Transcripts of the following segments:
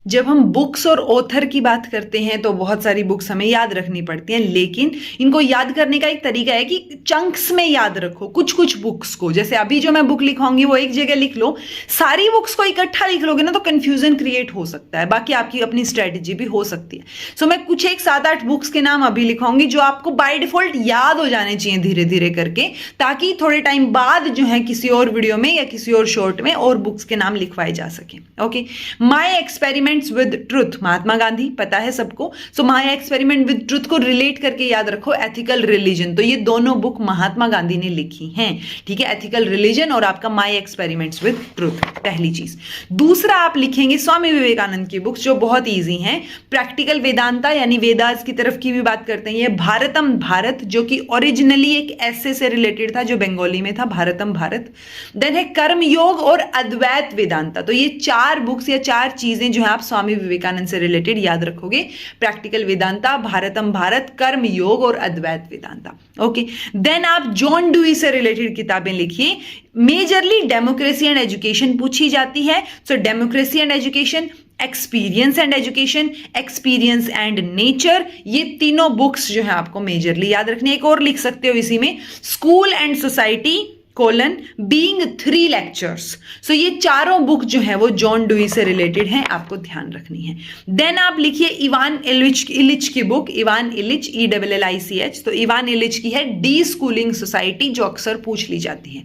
जब हम बुक्स और ऑथर की बात करते हैं तो बहुत सारी बुक्स हमें याद रखनी पड़ती हैं, लेकिन इनको याद करने का एक तरीका है कि चंक्स में याद रखो कुछ कुछ बुक्स को। जैसे अभी जो मैं बुक लिखाऊंगी वो एक जगह लिख लो, सारी बुक्स को इकट्ठा लिख लोगे ना तो कंफ्यूजन क्रिएट हो सकता है, बाकी आपकी अपनी स्ट्रेटेजी भी हो सकती है। सो मैं कुछ एक 7-8 बुक्स के नाम अभी लिखाऊंगी जो आपको बाय डिफॉल्ट याद हो जाने चाहिए धीरे धीरे करके, ताकि थोड़े टाइम बाद जो है किसी और वीडियो में या किसी और शॉर्ट में और बुक्स के नाम लिखवाए जा सके। Okay, my experiment with truth, Mahatma Gandhi, पता है सबको। So my experiment with truth को रिलेट करके याद रखो एथिकल रिलीजन, तो ये दोनों बुक महात्मा गांधी ने लिखी हैं, ठीक है, एथिकल रिलीजन और आपका माय एक्सपेरिमेंट्स विद ट्रुथ, पहली चीज। दूसरा आप लिखेंगे स्वामी विवेकानंद की बुक्स जो बहुत ईजी हैं, प्रैक्टिकल वेदांता यानी वेदास की तरफ की भी बात करते हैं, ये भारतम भारत जो कि ओरिजिनली एक ऐसे से रिलेटेड था जो बंगाली में था, भारतम भारत। देन है कर्म योग और अद्वैत वेदांता, तो ये 4 बुक्स या 4 चीजें जो है आप स्वामी विवेकानंद से रिलेटेड याद रखोगे, प्रैक्टिकल वेदांता, भारतम भारत, कर्म योग और अद्वैत वेदांता। ओके, देन आप जॉन डुई से रिलेटेड किताबें लिखिए, मेजरली डेमोक्रेसी एंड एजुकेशन पूछी जाती है। So democracy and education, experience and education, experience and nature, ये तीनों बुक्स जो है आपको मेजरली याद रखनी है। एक और लिख सकते हो इसी में, school and society colon being 3 lectures. So ये चारों बुक जो है वो जॉन डुई से रिलेटेड हैं, आपको ध्यान रखनी है। देन आप लिखिए इवान इलिच की बुक, इवान इलिच ELLICH, तो इवान इलिच की है डी स्कूलिंग सोसाइटी जो अक्सर पूछ ली जाती है।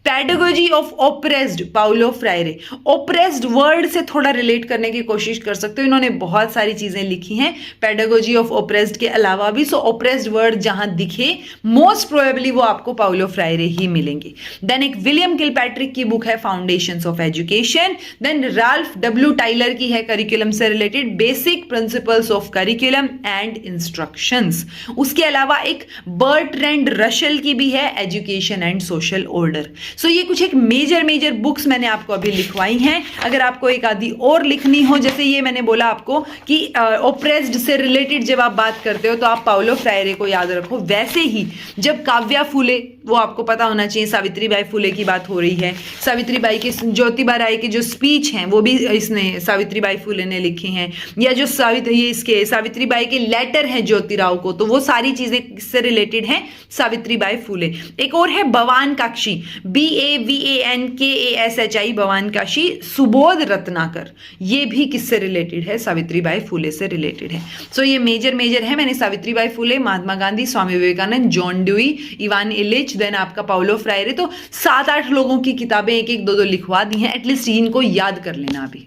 Pedagogy of oppressed, Paulo Freire, oppressed word से थोड़ा रिलेट करने की कोशिश कर सकते हो, इन्होंने बहुत सारी चीजें लिखी हैं पेडागोजी ऑफ ओप्रेस्ड के अलावा भी। सो ओप्रेस्ड वर्ड जहां दिखे मोस्ट प्रोबेबली वो आपको पाउलो फ्रायरे ही मिलेंगे। देन एक विलियम किलपैट्रिक की बुक है foundations of education. Then Ralph W Tyler की है करिकुलम से related basic principles of curriculum and instructions. उसके अलावा एक बर्ट्रैंड रशल की भी है education and social order. So ये कुछ एक मेजर बुक्स मैंने आपको अभी लिखवाई हैं। अगर आपको एक आधी और लिखनी हो, जैसे ये मैंने बोला आपको कि ओप्रेस्ड से रिलेटेड जब आप बात करते हो तो आप पाउलो फ्रायरे को याद रखो, वैसे ही जब काव्या फूले, वो आपको पता होना चाहिए, सावित्रीबाई फूले की बात हो रही है, सावित्रीबाई के ज्योतिबा राय के जो स्पीच हैं वो भी इसने सावित्रीबाई फूले ने लिखे हैं, या जो सावित्रीबाई के लेटर हैं ज्योतिराव को, तो वो सारी चीजें किससे रिलेटेड हैं, सावित्रीबाई फूले। एक और है बवान काक्षी, BAVANKASHI, बवान काशी, सुबोध रत्नाकर, ये भी किससे रिलेटेड है, सावित्रीबाई फूले से रिलेटेड है। सो ये मेजर है, मैंने Savitribai Phule, Mahatma Gandhi, Swami Vivekananda, John Dewey, Ivan Illich, then आपका पाउलो फ्रायरे, तो 7-8 लोगों की किताबें 1-1, 2-2 लिखवा दी हैं, एटलीस्ट इनको याद कर लेना अभी।